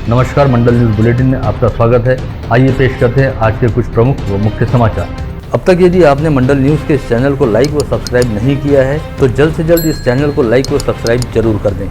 नमस्कार, मंडल news bulletin में आपका स्वागत है। आइए पेश करते हैं आज के कुछ प्रमुख व मुख्य समाचार। अब तक यदि आपने मंडल न्यूज के इस चैनल को लाइक व सब्सक्राइब नहीं किया है तो जल्द से जल्द इस चैनल को लाइक व सब्सक्राइब जरूर कर दें।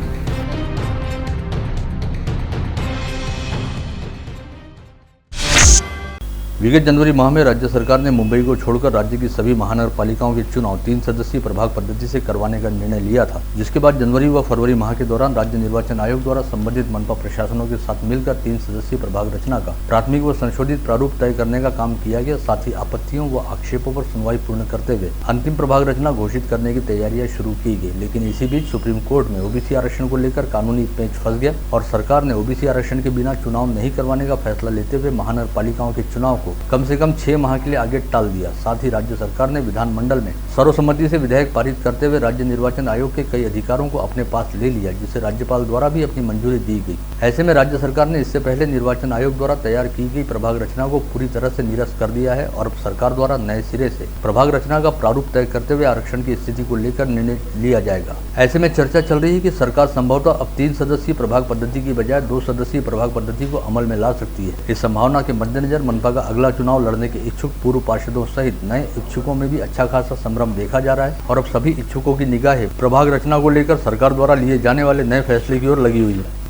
विगत जनवरी माह में राज्य सरकार ने मुंबई को छोड़कर राज्य की सभी महानगर पालिकाओं के चुनाव 3 सदस्यीय प्रभाग पद्धति से करवाने का निर्णय लिया था, जिसके बाद जनवरी व फरवरी माह के दौरान राज्य निर्वाचन आयोग द्वारा संबंधित मनपा प्रशासनों के साथ मिलकर 3 सदस्यीय प्रभाग रचना का प्राथमिक व संशोधित प्रारूप तय करने का काम किया गया। साथ ही आपत्तियों व आक्षेपों पर सुनवाई पूर्ण करते हुए अंतिम प्रभाग रचना घोषित करने की तैयारियां शुरू की गई। लेकिन इसी बीच सुप्रीम कोर्ट में ओबीसी आरक्षण को लेकर कानूनी पेच फंस गया और सरकार ने ओबीसी आरक्षण के बिना चुनाव नहीं करवाने का फैसला लेते हुए महानगर पालिकाओं के चुनाव को कम से कम 6 माह के लिए आगे टाल दिया। साथ ही राज्य सरकार ने विधानमंडल में सर्वसम्मति से विधेयक पारित करते हुए राज्य निर्वाचन आयोग के कई अधिकारों को अपने पास ले लिया, जिसे राज्यपाल द्वारा भी अपनी मंजूरी दी गई। ऐसे में राज्य सरकार ने इससे पहले निर्वाचन आयोग द्वारा तैयार की गई प्रभाग रचना को पूरी तरह से निरस्त कर दिया है और सरकार द्वारा नए सिरे से प्रभाग रचना का प्रारूप तय करते हुए आरक्षण की स्थिति को लेकर निर्णय लिया जाएगा। ऐसे में चर्चा चल रही है कि सरकार संभवतः अब 3 सदस्यीय प्रभाग पद्धति की बजाय 2 सदस्यीय प्रभाग पद्धति को अमल में ला सकती है। इस संभावना के मद्देनजर मनपा का अगला चुनाव लड़ने के इच्छुक पूर्व पार्षदों सहित नए इच्छुकों में भी अच्छा खासा संभ्रम देखा जा रहा है और अब सभी इच्छुकों की निगाहें प्रभाग रचना को लेकर सरकार द्वारा लिए जाने वाले नए फैसले की ओर लगी हुई है।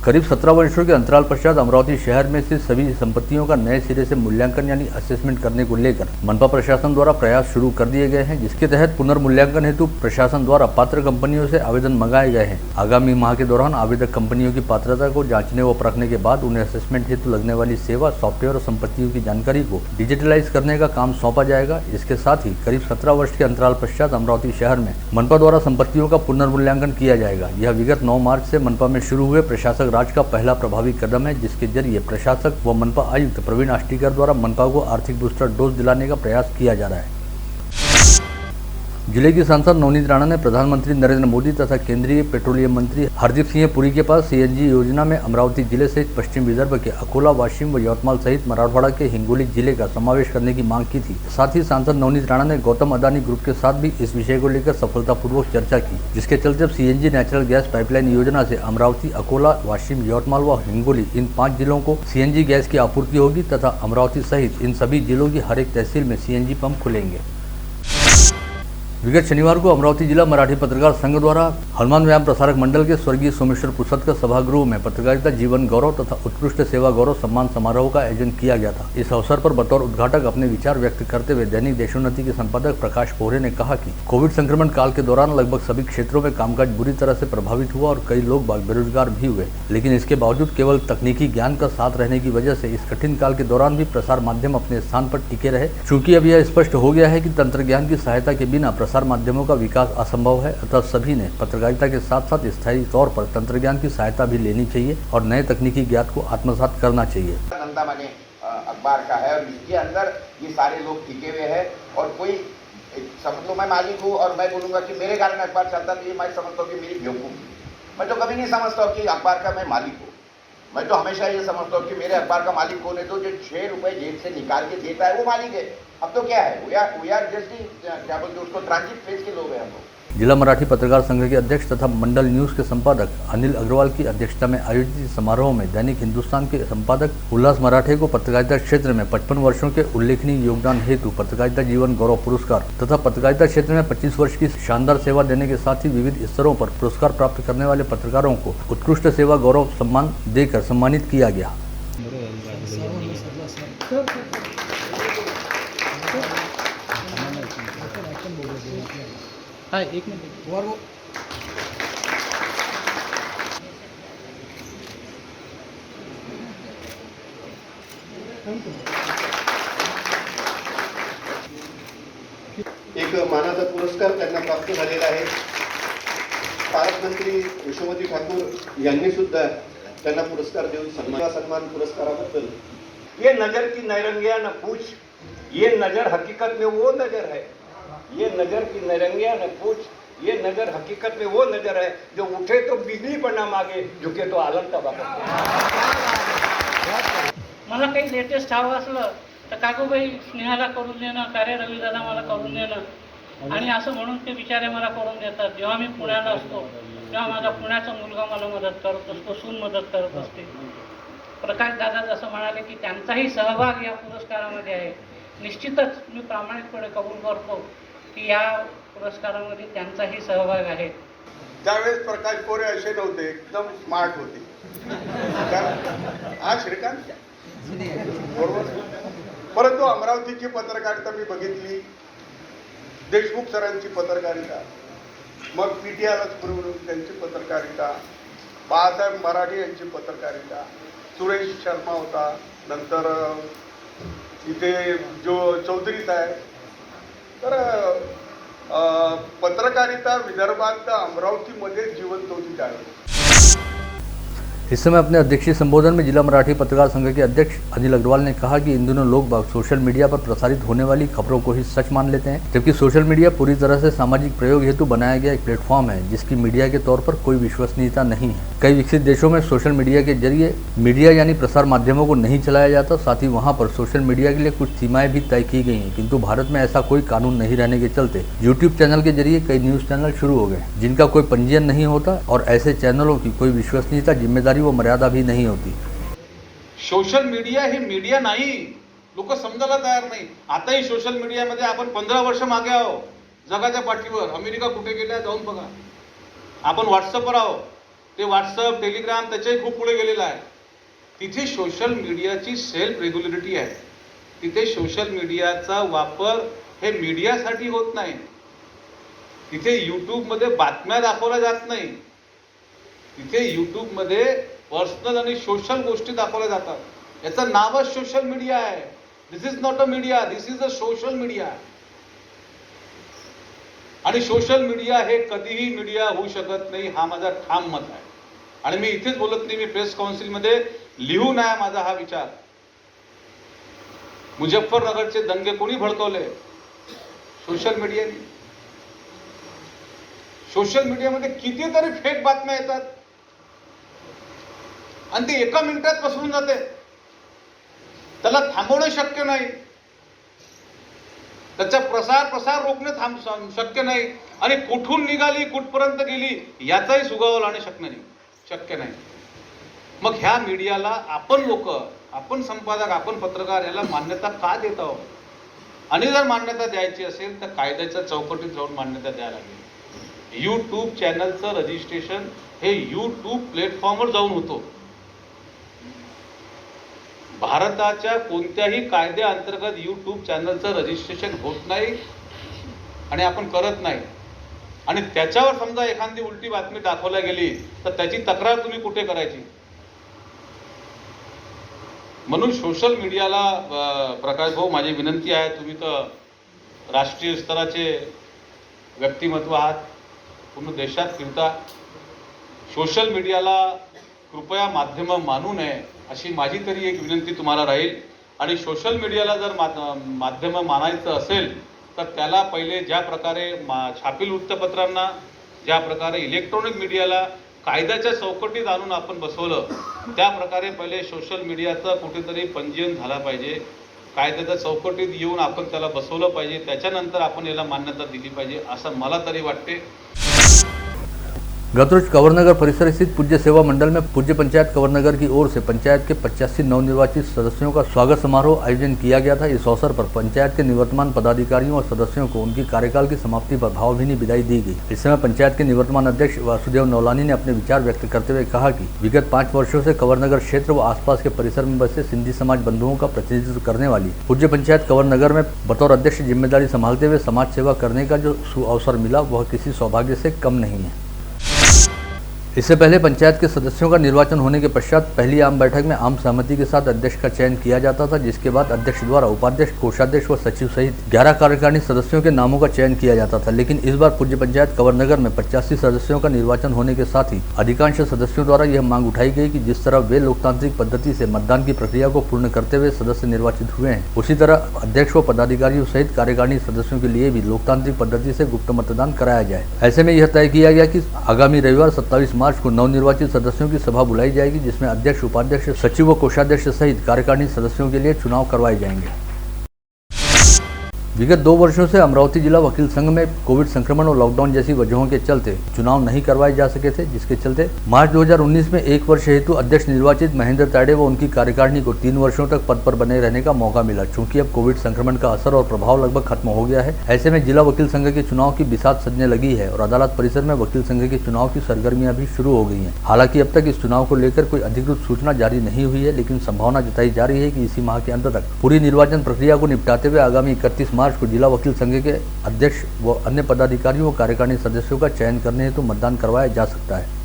करीब 17 वर्षों के अंतराल पश्चात अमरावती शहर में से सभी संपत्तियों का नए सिरे से मूल्यांकन यानी असेसमेंट करने को लेकर मनपा प्रशासन द्वारा प्रयास शुरू कर दिए गए हैं, जिसके तहत पुनर्मूल्यांकन हेतु प्रशासन द्वारा पात्र कंपनियों से आवेदन मंगाए गए हैं। आगामी माह के दौरान आवेदक कंपनियों की पात्रता को जांचने व परखने के बाद उन्हें असेसमेंट हेतु लगने वाली सेवा, सॉफ्टवेयर और संपत्तियों की जानकारी को डिजिटलाइज करने का काम सौंपा जाएगा। इसके साथ ही करीब 17 वर्ष के अंतराल पश्चात अमरावती शहर में मनपा द्वारा संपत्तियों का पुनर्मूल्यांकन किया जाएगा। यह विगत 9 मार्च से मनपा में शुरू हुए प्रशासक राज का पहला प्रभावी कदम है, जिसके जरिए प्रशासक व मनपा आयुक्त प्रवीण आष्टीकर द्वारा मनपा को आर्थिक बूस्टर डोज दिलाने का प्रयास किया जा रहा है। जिले की सांसद नवनीत राणा ने प्रधानमंत्री नरेंद्र मोदी तथा केंद्रीय पेट्रोलियम मंत्री हरदीप सिंह पुरी के पास सीएनजी योजना में अमरावती जिले सहित पश्चिम विदर्भ के अकोला, वाशिम व यवतमाल सहित मराठवाड़ा के हिंगोली जिले का समावेश करने की मांग की थी। साथ ही सांसद नवनीत राणा ने गौतम अदानी ग्रुप के साथ भी इस विषय को लेकर सफलतापूर्वक चर्चा की, जिसके चलते अब सीएनजी नेचुरल गैस पाइपलाइन योजना से अमरावती, अकोला, वाशिम, यवतमाल व हिंगोली इन 5 जिलों को सीएनजी गैस की आपूर्ति होगी तथा अमरावती सहित इन सभी जिलों की हर एक तहसील में सीएनजी पंप खुलेंगे। विगत शनिवार को अमरावती जिला मराठी पत्रकार संघ द्वारा हनुमान व्यायाम प्रसारक मंडल के स्वर्गीय सोमेश्वर पुसदकर सभागृह में पत्रकारिता जीवन गौरव तथा उत्कृष्ट सेवा गौरव सम्मान समारोह का आयोजन किया गया था। इस अवसर पर बतौर उद्घाटक अपने विचार व्यक्त करते हुए दैनिक देशोन्नति के संपादक प्रकाश पोहरे ने कहा कि कोविड संक्रमण काल के दौरान लगभग सभी क्षेत्रों में कामकाज बुरी तरह से प्रभावित हुआ और कई लोग बेरोजगार भी हुए, लेकिन इसके बावजूद केवल तकनीकी ज्ञान का साथ रहने की वजह से इस कठिन काल के दौरान भी प्रसार माध्यम अपने स्थान पर टिके रहे। चूंकि अब यह स्पष्ट हो गया है कि तंत्र ज्ञान की सहायता के बिना प्रसार माध्यमों का विकास असंभव है, अतः सभी ने पत्रकारिता के साथ साथ स्थायी तौर पर तंत्र ज्ञान की सहायता भी लेनी चाहिए और नए तकनीकी ज्ञान को आत्मसात करना चाहिए। अखबार का है और इसके अंदर ये सारे लोग टिके हुए हैं और कोई समझ लो मैं मालिक हूँ और मैं बोलूँगा कि मेरे घर में अखबार चलता तो ये मैं समझता हूँ कि मेरी बेवकूफ़ी। मैं तो कभी नहीं समझता हूँ कि अखबार का मैं मालिक हूँ। मैं तो हमेशा ये समझता हूँ कि मेरे अखबार का मालिक कौन है, तो जो 6 रुपए जेब से निकाल के देता है वो मालिक है। अब तो क्या है, वी आर जस्ट क्या बोलते उसको ट्रांजिट फेज के लोग हैं हम लोग। जिला मराठी पत्रकार संघ के अध्यक्ष तथा मंडल न्यूज के संपादक अनिल अग्रवाल की अध्यक्षता में आयोजित समारोह में दैनिक हिंदुस्तान के संपादक उल्लास मराठे को पत्रकारिता क्षेत्र में 55 वर्षों के उल्लेखनीय योगदान हेतु पत्रकारिता जीवन गौरव पुरस्कार तथा पत्रकारिता क्षेत्र में 25 वर्ष की शानदार सेवा देने के साथ ही विविध स्तरों पर पुरस्कार प्राप्त करने वाले पत्रकारों को उत्कृष्ट सेवा गौरव सम्मान देकर सम्मानित किया गया। हाँ, एक मिनट और वो एक मानाचा पुरस्कार त्यांना प्राप्त झालेला आहे। पालकमंत्री यशोमती ठाकूर यांनी सुद्धा त्यांना पुरस्कार देऊन सन्मान पुरस्काराबद्दल ये नजर की नैरंगिया न पूछ, ये नजर हकीकत में वो नजर है। ये नजर की नैरंगिया न पूछ, ये नजर हकीकत में वो नजर है जो उठे तो बिजली बना मागे, झुके तो आलम तबाह करते। मला काही लेटेस्ट हवं असलं तर काकूबाई स्नेहाला करून देणं, कार्य रविदादा मला करून देणं आणि असं म्हणून ते बिचारे मला करून देतात। जेव्हा मी पुण्याला असतो किंवा माझा पुण्याचा मुलगा मला मदत करत असतो, सून मदत करत असते. प्रकाश दादा जसं म्हणाले की त्यांचाही सहभाग या पुरस्कारामध्ये आहे. निश्चितच मी प्रामाणिकपणे कबूल करतो की या पुरस्कारामध्ये त्यांचाही सहभाग आहे. त्यावेळेस प्रकाश कोरे असे नव्हते, एकदम स्मार्ट होते. हा श्रीकांत बरोबर. परंतु अमरावतीची पत्रकारिता मी बघितली, देशमुख सरांची पत्रकारिता, मग PTIला म्हणून त्यांची पत्रकारिता, बाळासाहेब मराठे यांची पत्रकारिता, सुरेश शर्मा होता, नंतर इथे जो चौधरी साहेब. तर पत्रकारिता विदर्भात अमरावतीमध्ये जिवंत होती त्यावेळेस. इस समय अपने अध्यक्षीय संबोधन में जिला मराठी पत्रकार संघ के अध्यक्ष अनिल अग्रवाल ने कहा कि इन दिनों लोग बाग सोशल मीडिया पर प्रसारित होने वाली खबरों को ही सच मान लेते हैं, जबकि सोशल मीडिया पूरी तरह से सामाजिक प्रयोग हेतु बनाया गया एक प्लेटफॉर्म है जिसकी मीडिया के तौर पर कोई विश्वसनीयता नहीं है. कई विकसित देशों में सोशल मीडिया के जरिए मीडिया यानी प्रसार माध्यमों को नहीं चलाया जाता, साथ ही वहाँ पर सोशल मीडिया के लिए कुछ सीमाएं भी तय की गई हैं, किंतु भारत में ऐसा कोई कानून नहीं रहने के चलते यूट्यूब चैनल के जरिए कई न्यूज़ चैनल शुरू हो गए जिनका कोई पंजीयन नहीं होता और ऐसे चैनलों की कोई विश्वसनीयता, जिम्मेदारी व मर्यादा भी नहीं होती. सोशल मीडिया हे मीडिया नाही, लोक समजायला तयार नाही. आताही सोशल मीडियामध्ये आपण 15 वर्ष मागे आहो जगाच्या पाठीवर. अमेरिका कुठे गेल्या जाऊन बघा. आपण व्हॉट्सअपवर आहो, ते व्हॉट्सअप टेलिग्राम त्याच्याही खूप पुढे गेलेलं आहे. तिथे सोशल मीडियाची सेल्फ रेग्युलेटरी आहे. तिथे सोशल मीडियाचा वापर हे मीडियासाठी होत नाही. तिथे यूट्यूबमध्ये बातम्या दाखवल्या जात नाही. तिथे यूट्यूबमध्ये पर्सनल आणि सोशल गोष्टी दाखवल्या जातात. याचं नावच सोशल मीडिया आहे. This is not a media, this is a social media. आणि सोशल मीडिया हे कधीही मीडिया होऊ शकत नाही, हा माझा ठाम मत आहे. आणि मी इथेच बोलत नाही, मी प्रेस काउन्सिलमध्ये लिहून आहे माझा हा विचार. मुझफ्फरनगरचे दंगे कोणी भडकवले? सोशल मीडियाने. सोशल मीडियामध्ये कितीतरी फेक बातम्या येतात आणि ती एका मिनिटात पसरून जाते. त्याला थांबवणं शक्य नाही, त्याचा प्रसार रोखणे शक्य नाही. आणि कुठून निघाली कुठपर्यंत गेली याचाही सुगावा लावणे शक्य नाही. मग ह्या मीडियाला आपण लोक, आपण संपादक, आपण पत्रकार याला मान्यता का देत आहोत? आणि जर मान्यता द्यायची असेल तर कायद्याच्या चौकटीत जाऊन मान्यता द्यायला लागेल. यूट्यूब चॅनलचं रजिस्ट्रेशन हे यूट्यूब प्लॅटफॉर्मवर जाऊन होतो. भारताच्या कोणत्याही कायद्याअंतर्गत यूट्यूब चॅनलचं रजिस्ट्रेशन होत नाही आणि आपण करत नाही. आणि त्याच्यावर समजा एखादी उलटी बातमी दाखवल्या गेली तर त्याची तक्रार तुम्ही कुठे करायची? म्हणून सोशल मीडियाला प्रकाश भाऊ माझी विनंती आहे, तुम्ही तर राष्ट्रीय स्तराचे व्यक्तिमत्व आहात, पूर्ण देशात फिरता. सोशल मीडियाला कृपया माध्यम मानू नये अशी माझी तरी एक विनंती तुम्हाला राहील. आणि सोशल मीडियाला जर माध्यम मानायचं असेल तर त्याला पहिले ज्या प्रकारे छापील वृत्तपत्रांना, ज्या प्रकारे इलेक्ट्रॉनिक मीडियाला कायद्याच्या चौकटीत आणून आपण बसवलं, त्या प्रकारे पहिले सोशल मीडियाचं कुठेतरी पंजीयन झाला पाहिजे. कायद्याच्या चौकटीत येऊन आपण त्याला बसवलं पाहिजे, त्याच्यानंतर आपण याला मान्यता दिली पाहिजे असं मला तरी वाटते. गत रोज कंवरनगर परिसर स्थित पूज्य सेवा मंडल में पूज्य पंचायत कंवरनगर की ओर से पंचायत के 85 नवनिर्वाचित सदस्यों का स्वागत समारोह आयोजन किया गया था. इस अवसर पर पंचायत के निवर्तमान पदाधिकारियों और सदस्यों को उनकी कार्यकाल की समाप्ति पर भावभीनी विदाई दी गई. इस समय पंचायत के निवर्तमान अध्यक्ष वासुदेव नौलानी ने अपने विचार व्यक्त करते हुए कहा कि विगत 5 वर्षों से कंवरनगर क्षेत्र व आसपास के परिसर में बसे सिंधी समाज बंधुओं का प्रतिनिधित्व करने वाली पूज्य पंचायत कंवरनगर में बतौर अध्यक्ष जिम्मेदारी संभालते हुए समाज सेवा करने का जो सुअवसर मिला वह किसी सौभाग्य से कम नहीं है. इससे पहले पंचायत के सदस्यों का निर्वाचन होने के पश्चात पहली आम बैठक में आम सहमति के साथ अध्यक्ष का चयन किया जाता था, जिसके बाद अध्यक्ष द्वारा उपाध्यक्ष, कोषाध्यक्ष व सचिव सहित 11 कार्यकारिणी सदस्यों के नामों का चयन किया जाता था. लेकिन इस बार पूज्य पंचायत कंवरनगर में 85 सदस्यों का निर्वाचन होने के साथ ही अधिकांश सदस्यों द्वारा यह मांग उठाई गई कि जिस तरह वे लोकतांत्रिक पद्धति से मतदान की प्रक्रिया को पूर्ण करते हुए सदस्य निर्वाचित हुए हैं, उसी तरह अध्यक्ष व पदाधिकारियों सहित कार्यकारिणी सदस्यों के लिए भी लोकतांत्रिक पद्धति से गुप्त मतदान कराया जाए. ऐसे में यह तय किया गया कि आगामी रविवार 27 मार्च को नवनिर्वाचित सदस्यों की सभा बुलाई जाएगी, जिसमें अध्यक्ष, उपाध्यक्ष, सचिव व कोषाध्यक्ष सहित कार्यकारिणी सदस्यों के लिए चुनाव करवाए जाएंगे. विगत 2 वर्षों से अमरावती जिला वकील संघ में कोविड संक्रमण और लॉकडाउन जैसी वजहों के चलते चुनाव नहीं करवाए जा सके थे, जिसके चलते मार्च 2019 में 1 वर्ष हेतु अध्यक्ष निर्वाचित महेंद्र ताड़े व उनकी कार्यकारिणी को 3 वर्षों तक पद पर बने रहने का मौका मिला। चूंकि अब कोविड संक्रमण का असर और प्रभाव लगभग खत्म हो गया है, ऐसे में जिला वकील संघ के चुनाव की बिसात सजने लगी है और अदालत परिसर में वकील संघ के चुनाव की सरगर्मियां भी शुरू हो गई हैं। हालांकि अब तक इस चुनाव को लेकर कोई अधिकृत सूचना जारी नहीं हुई है, लेकिन संभावना जताई जा रही है कि इसी माह के अंत तक पूरी निर्वाचन प्रक्रिया को निपटाते हुए आगामी 31 मार्च को जिला वकील संघ के अध्यक्ष व अन्य पदाधिकारियों व कार्यकारिणी सदस्यों का चयन करने हेतु मतदान करवाया जा सकता है।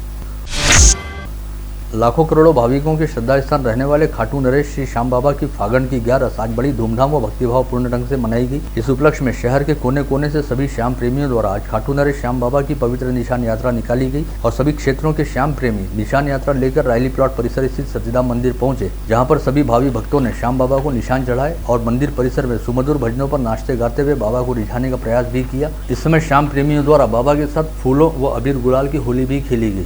लाखों करोड़ों भाविकों के श्रद्धा स्थान रहने वाले खाटू नरेश श्री श्याम बाबा की फागण की 11 आज बड़ी धूमधाम व भक्तिभाव पूर्ण ढंग से मनाई गई। इस उपलक्ष्य में शहर के कोने कोने से सभी श्याम प्रेमियों द्वारा आज खाटू नरेश श्याम बाबा की पवित्र निशान यात्रा निकाली गई और सभी क्षेत्रों के श्याम प्रेमी निशान यात्रा लेकर रायली प्लॉट परिसर स्थित सतीधाम मंदिर पहुंचे, जहां पर सभी भावी भक्तों ने श्याम बाबा को निशान चढ़ाए और मंदिर परिसर में सुमधुर भजनों पर नाचते गाते हुए बाबा को रिझाने का प्रयास भी किया। इस समय श्याम प्रेमियों द्वारा बाबा के साथ फूलों व अबीर गुलाल की होली भी खेली गई।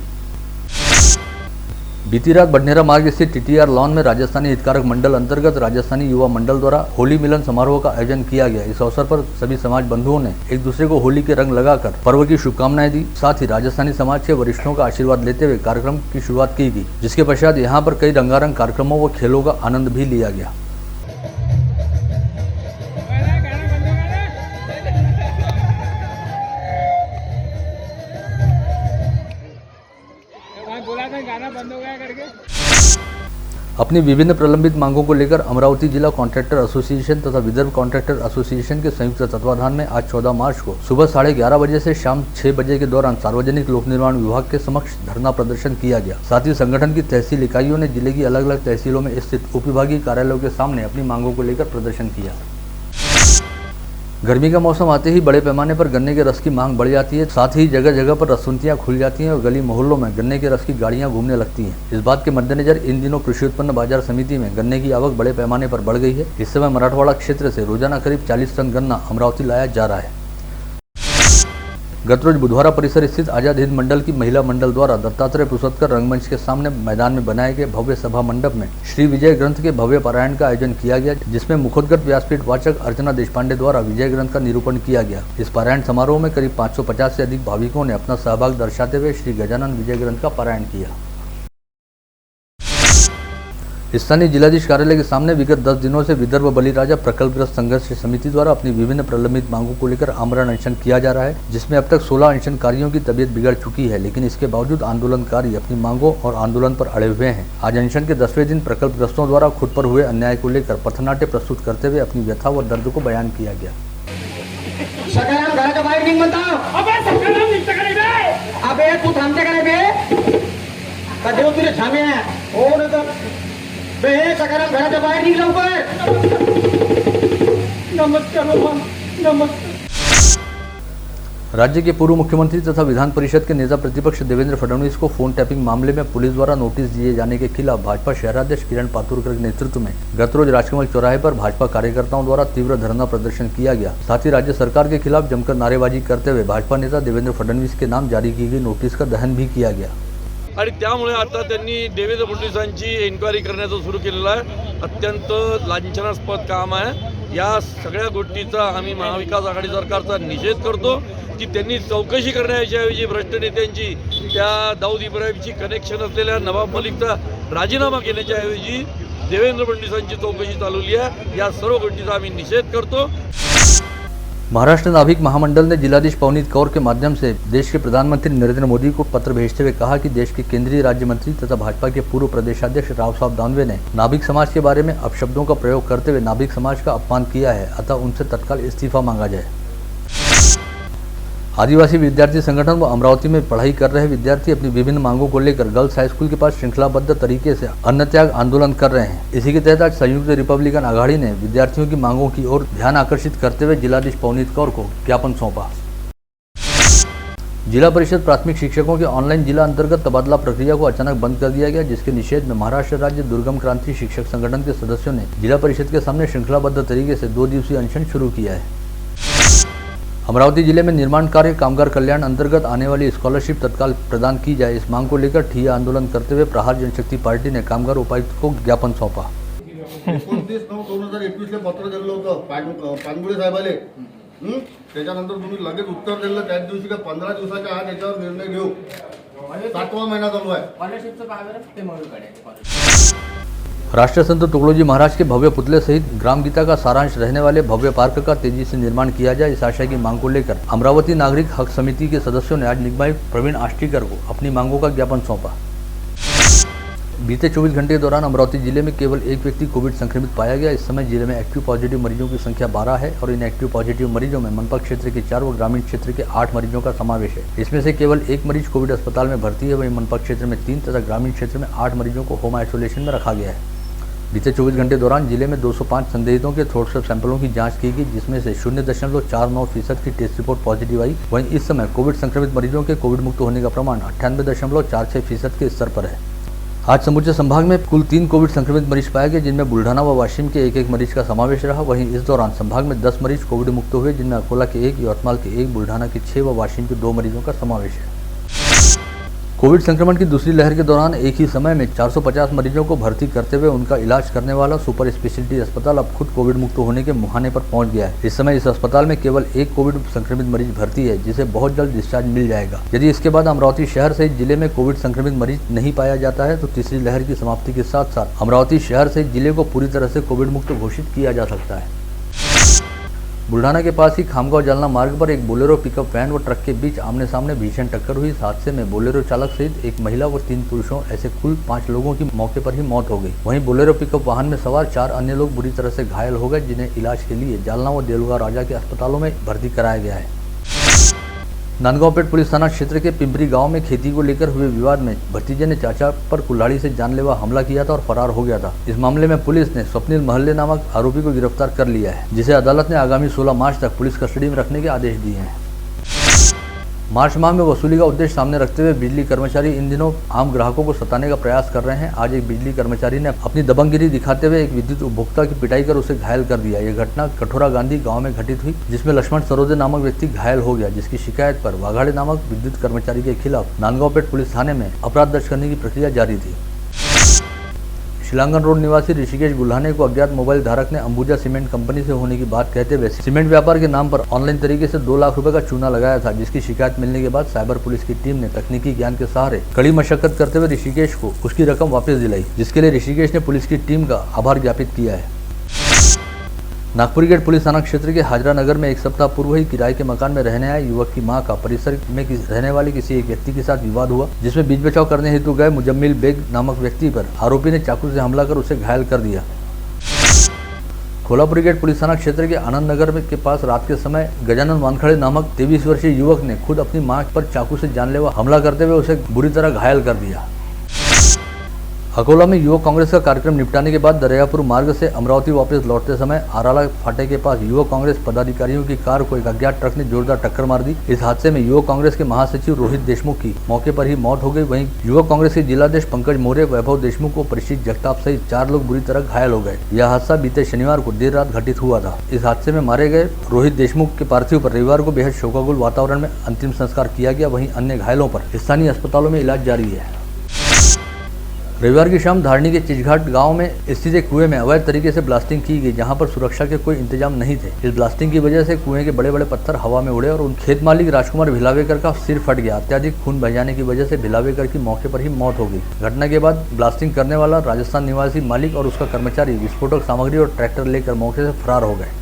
बीती रात बडनेरा मार्ग स्थित टीटीआर लॉन में राजस्थानी हितकारक मंडल अंतर्गत राजस्थानी युवा मंडल द्वारा होली मिलन समारोह का आयोजन किया गया। इस अवसर पर सभी समाज बंधुओं ने एक दूसरे को होली के रंग लगाकर पर्व की शुभकामनाएं दी। साथ ही राजस्थानी समाज के वरिष्ठों का आशीर्वाद लेते हुए कार्यक्रम की शुरुआत की गई, जिसके पश्चात यहाँ पर कई रंगारंग कार्यक्रमों व खेलों का आनंद भी लिया गया। अपनी विभिन्न प्रलंबित मांगों को लेकर अमरावती जिला कॉन्ट्रैक्टर एसोसिएशन तथा विदर्भ कॉन्ट्रैक्टर एसोसिएशन के संयुक्त तत्वाधान में आज 14 मार्च को सुबह 11:30 बजे से शाम 6 बजे के दौरान सार्वजनिक लोक निर्माण विभाग के समक्ष धरना प्रदर्शन किया गया। साथ ही संगठन की तहसील इकाइयों ने जिले की अलग अलग तहसीलों में स्थित उपविभागीय कार्यालयों के सामने अपनी मांगों को लेकर प्रदर्शन किया। गर्मी का मौसम आते ही बड़े पैमाने पर गन्ने के रस की मांग बढ़ जाती है। साथ ही जगह जगह पर रसुंतियां खुल जाती हैं और गली मोहल्लों में गन्ने के रस की गाड़ियां घूमने लगती हैं। इस बात के मद्देनजर इन दिनों कृषि उत्पन्न बाजार समिति में गन्ने की आवक बड़े पैमाने पर बढ़ गई है। इस समय मराठवाड़ा क्षेत्र से रोजाना करीब 40 टन गन्ना अमरावती लाया जा रहा है। गत रोज बुधवारा परिसर स्थित आजाद हिंद मंडल की महिला मंडल द्वारा दत्तात्रेय पुरुषोत्तर रंगमंच के सामने मैदान में बनाए गए भव्य सभा मंडप में श्री विजय ग्रंथ के भव्य पारायण का आयोजन किया गया, जिसमें मुखोद्गत व्यासपीठ वाचक अर्चना देशपांडे द्वारा विजय ग्रंथ का निरूपण किया गया। इस पारायण समारोह में करीब 550 से अधिक भाविकों ने अपना सहभाग दर्शाते हुए श्री गजानन विजय ग्रंथ का पारायण किया। स्थानीय जिलाधीश कार्यालय के सामने विगत 10 दिनों से विदर्भ बलिराजा प्रकल्पग्रस्त संघर्ष समिति द्वारा अपनी विभिन्न प्रलंबित मांगों को लेकर आमरण अनशन किया जा रहा है, जिसमें अब तक 16 अनशनकारियों की तबीयत बिगड़ चुकी है, लेकिन इसके बावजूद आंदोलनकारी अपनी मांगों और आंदोलन पर अड़े हुए हैं। आज अनशन के 10वें दिन प्रकल्पग्रस्तों द्वारा खुद पर हुए अन्याय को लेकर पथनाट्य प्रस्तुत करते हुए अपनी व्यथा व दर्द को बयान किया गया। सकाराम घराच्या बाहेर निघ लवकर। राज्य के पूर्व मुख्यमंत्री तथा विधान परिषद के नेता प्रतिपक्ष देवेंद्र फडणवीस को फोन टैपिंग मामले में पुलिस द्वारा नोटिस दिए जाने के खिलाफ भाजपा शहराध्यक्ष किरण पातुरकर के नेतृत्व में गत रोज राजकमल चौराहे पर भाजपा कार्यकर्ताओं द्वारा तीव्र धरना प्रदर्शन किया गया। साथ ही राज्य सरकार के खिलाफ जमकर नारेबाजी करते हुए भाजपा नेता देवेंद्र फडणवीस के नाम जारी की गई नोटिस का दहन भी किया गया। आणि त्यामुळे आता त्यांनी देवेंद्र फडणवीसांची इन्क्वायरी करण्याचं सुरू केलेलं आहे। अत्यंत लांछनास्पद काम आहे। या सगळ्या गोष्टीचा आम्ही महाविकास आघाडी सरकारचा निषेध करतो की त्यांनी चौकशी करण्याऐवजी भ्रष्ट नेत्यांची त्या दाऊद इब्राहिमची कनेक्शन असलेल्या नवाब मलिकचा राजीनामा घेण्याच्याऐवजी देवेंद्र फडणवीसांची चौकशी चालवली आहे। या सर्व गोष्टीचा आम्ही निषेध करतो। महाराष्ट्र नाभिक महामंडल ने जिलाधीश पवनीत कौर के माध्यम से देश के प्रधानमंत्री नरेंद्र मोदी को पत्र भेजते हुए कहा कि देश के केंद्रीय राज्य मंत्री तथा भाजपा के पूर्व प्रदेशाध्यक्ष राव साहब दानवे ने नाभिक समाज के बारे में अपशब्दों का प्रयोग करते हुए नाभिक समाज का अपमान किया है, अतः उनसे तत्काल इस्तीफा मांगा जाए। आदिवासी विद्यार्थी संगठन व अमरावती में पढ़ाई कर रहे विद्यार्थी अपनी विभिन्न मांगों को लेकर गर्ल्स हाई स्कूल के पास श्रृंखलाबद्ध तरीके से अन्न त्याग आंदोलन कर रहे हैं। इसी के तहत आज संयुक्त रिपब्लिकन आघाड़ी ने विद्यार्थियों की मांगों की ओर ध्यान आकर्षित करते हुए जिलाधीश पवनीत कौर को ज्ञापन सौंपा। जिला परिषद प्राथमिक शिक्षकों के ऑनलाइन जिला अंतर्गत तबादला प्रक्रिया को अचानक बंद कर दिया गया, जिसके निषेध में महाराष्ट्र राज्य दुर्गम क्रांति शिक्षक संगठन के सदस्यों ने जिला परिषद के सामने श्रृंखलाबद्ध तरीके से 2 दिवसीय अनशन शुरू किया है। अमरावती जिले में निर्माण कार्य कामगार कल्याण अंतर्गत आने वाली स्कॉलरशिप तत्काल प्रदान की जाए, इस मांग को लेकर ठिया आंदोलन करते हुए प्रहार जनशक्ति पार्टी ने कामगार उपायुक्त को ज्ञापन सौंपा। 29/9/2021 पत्र दिलं होतं पानगुळे साहेबाले. त्याच्यानंतर तुम्ही लगेच उत्तर दिलं त्याच दिवशी का 15 दिवसाच्या आत याच्यावर निर्णय घेऊ. 7वा महिना चालू आहे. राष्ट्रसंत तुकडोजी महाराज के भव्य पुतले सहित ग्राम गीता का सारांश रहने वाले भव्य पार्क का तेजी से निर्माण किया जाए, इस आशय की मांग को लेकर अमरावती नागरिक हक समिति के सदस्यों ने आज निगमायुक्त प्रवीण आष्टीकर को अपनी मांगों का ज्ञापन सौंपा। बीते 24 घंटे के दौरान अमरावती जिले में केवल एक व्यक्ति कोविड संक्रमित पाया गया। इस समय जिले में एक्टिव पॉजिटिव मरीजों की संख्या 12 है और इन एक्टिव पॉजिटिव मरीजों में मनपा क्षेत्र के 4 व ग्रामीण क्षेत्र के 8 मरीजों का समावेश है। इसमें से केवल एक मरीज कोविड अस्पताल में भर्ती है, वहीं मनपा क्षेत्र में 3 तथा ग्रामीण क्षेत्र में 8 मरीजों को होम आइसोलेशन में रखा गया है। बीते 24 घंटे दौरान जिले में 205 संदिग्धों के थ्रोट स्वैब सैंपलों की जांच की गई, जिसमें से 0.49% की टेस्ट रिपोर्ट पॉजिटिव आई। वहीं इस समय कोविड संक्रमित मरीजों के कोविड मुक्त होने का प्रमाण 98.46% के स्तर पर है। आज समूचे संभाग में कुल 3 कोविड संक्रमित मरीज पाए गए, जिनमें बुल्ढाना व वाशिम के एक मरीज का समावेश रहा। वहीं इस दौरान संभाग में 10 मरीज कोविड मुक्त हुए, जिनमें अकोला के 1, यवतमाल के 1, बुल्ढाना के 6 व वाशिम के 2 मरीजों का समावेश है। कोविड संक्रमण की दूसरी लहर के दौरान एक ही समय में 450 मरीजों को भर्ती करते हुए उनका इलाज करने वाला सुपर स्पेशलिटी अस्पताल अब खुद कोविड मुक्त होने के मुहाने पर पहुंच गया है। इस समय इस अस्पताल में केवल एक कोविड संक्रमित मरीज भर्ती है, जिसे बहुत जल्द डिस्चार्ज मिल जाएगा। यदि इसके बाद अमरावती शहर सहित जिले में कोविड संक्रमित मरीज नहीं पाया जाता है तो तीसरी लहर की समाप्ति के साथ साथ अमरावती शहर सहित जिले को पूरी तरह से कोविड मुक्त घोषित किया जा सकता है। बुल्ढाना के पास ही खामगांव जालना मार्ग पर एक बोलेरो पिकअप वैन व ट्रक के बीच आमने सामने भीषण टक्कर हुई। इस हादसे में बोलेरो चालक सहित एक महिला व 3 पुरुषों ऐसे कुल 5 लोगों की मौके पर ही मौत हो गई। वहीं बोलेरो पिकअप वाहन में सवार 4 अन्य लोग बुरी तरह से घायल हो गए, जिन्हें इलाज के लिए जालना व देलुगा राजा के अस्पतालों में भर्ती कराया गया है। नांदगांवपेट पुलिस थाना क्षेत्र के पिंपरी गांव में खेती को लेकर हुए विवाद में भतीजे ने चाचा पर कुल्हाड़ी से जानलेवा हमला किया था और फरार हो गया था। इस मामले में पुलिस ने स्वप्निल महल्ले नामक आरोपी को गिरफ्तार कर लिया है, जिसे अदालत ने आगामी 16 मार्च तक पुलिस कस्टडी में रखने के आदेश दिए हैं। मार्च माह में वसूली का उद्देश्य सामने रखते हुए बिजली कर्मचारी इन दिनों आम ग्राहकों को सताने का प्रयास कर रहे हैं। आज एक बिजली कर्मचारी ने अपनी दबंगगिरी दिखाते हुए एक विद्युत उपभोक्ता की पिटाई कर उसे घायल कर दिया। यह घटना कठोरा गांधी गांव में घटित हुई, जिसमें लक्ष्मण सरोदे नामक व्यक्ति घायल हो गया, जिसकी शिकायत पर वाघाड़े नामक विद्युत कर्मचारी के खिलाफ नांदगांवपेट पुलिस थाने में अपराध दर्ज करने की प्रक्रिया जारी थी। शिलांगन रोड निवासी ऋषिकेश गुल्हाने को अज्ञात मोबाइल धारक ने अंबुजा सीमेंट कंपनी से होने की बात कहते हुए सीमेंट व्यापार के नाम पर ऑनलाइन तरीके से 2 लाख रुपए का चूना लगाया था, जिसकी शिकायत मिलने के बाद साइबर पुलिस की टीम ने तकनीकी ज्ञान के सहारे कड़ी मशक्कत करते हुए ऋषिकेश को उसकी रकम वापस दिलाई, जिसके लिए ऋषिकेश ने पुलिस की टीम का आभार ज्ञापित किया है। नागपुरी गेट पुलिस थाना क्षेत्र के हाजरा नगर में एक सप्ताह पूर्व ही किराए के मकान में रहने आए युवक की मां का परिसर में रहने वाले किसी एक व्यक्ति के साथ विवाद हुआ, जिसमें बीच बचाव करने हेतु गए मुजम्मिल बेग नामक व्यक्ति पर आरोपी ने चाकू से हमला कर उसे घायल कर दिया। कोल्हापुरी गेट पुलिस थाना क्षेत्र के आनंद नगर के पास रात के समय गजानन वानखड़े नामक 23 वर्षीय युवक ने खुद अपनी मां पर चाकू से जानलेवा हमला करते हुए उसे बुरी तरह घायल कर दिया। अकोला में युवक कांग्रेस का कार्यक्रम निपटाने के बाद दरियापुर मार्ग से अमरावती वापस लौटते समय आराला फाटे के पास युवक कांग्रेस पदाधिकारियों की कार को एक अज्ञात ट्रक ने जोरदार टक्कर मार दी। इस हादसे में युवक कांग्रेस के महासचिव रोहित देशमुख की मौके पर ही मौत हो गई। वहीं युवक कांग्रेस के जिलाध्यक्ष पंकज मौर्य, वैभव देशमुख को परिचित जगताप सहित 4 लोग बुरी तरह घायल हो गए। यह हादसा बीते शनिवार को देर रात घटित हुआ था। इस हादसे में मारे गए रोहित देशमुख के पार्थिव पर रविवार को बेहद शोकाकुल वातावरण में अंतिम संस्कार किया गया। वहीं अन्य घायलों पर स्थानीय अस्पतालों में इलाज जारी है। रविवार की शाम धारणी के चिचघाट गांव में स्थित एक कुएं में अवैध तरीके से ब्लास्टिंग की गई, जहां पर सुरक्षा के कोई इंतजाम नहीं थे। इस ब्लास्टिंग की वजह से कुएं के बड़े बड़े पत्थर हवा में उड़े और उन खेत मालिक राजकुमार भिलावेकर का सिर फट गया। अत्याधिक खून बह जाने की वजह से भिलावेकर की मौके पर ही मौत हो गई। घटना के बाद ब्लास्टिंग करने वाला राजस्थान निवासी मालिक और उसका कर्मचारी विस्फोटक सामग्री और ट्रैक्टर लेकर मौके से फरार हो गए।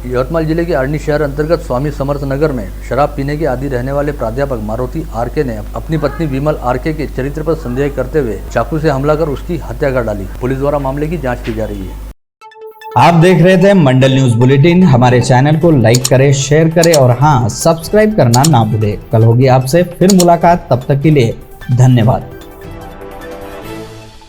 यवतमाल जिले के आर्नी शहर अंतर्गत स्वामी समर्थ नगर में शराब पीने के आदी रहने वाले प्राध्यापक मारुति आरके ने अपनी पत्नी विमल आरके के चरित्र पर संदेह करते हुए चाकू से हमला कर उसकी हत्या कर डाली। पुलिस द्वारा मामले की जांच की जा रही है। आप देख रहे थे मंडल न्यूज बुलेटिन। हमारे चैनल को लाइक करें, शेयर करें और हाँ, सब्सक्राइब करना ना भूलें। कल होगी आपसे फिर मुलाकात, तब तक के लिए धन्यवाद।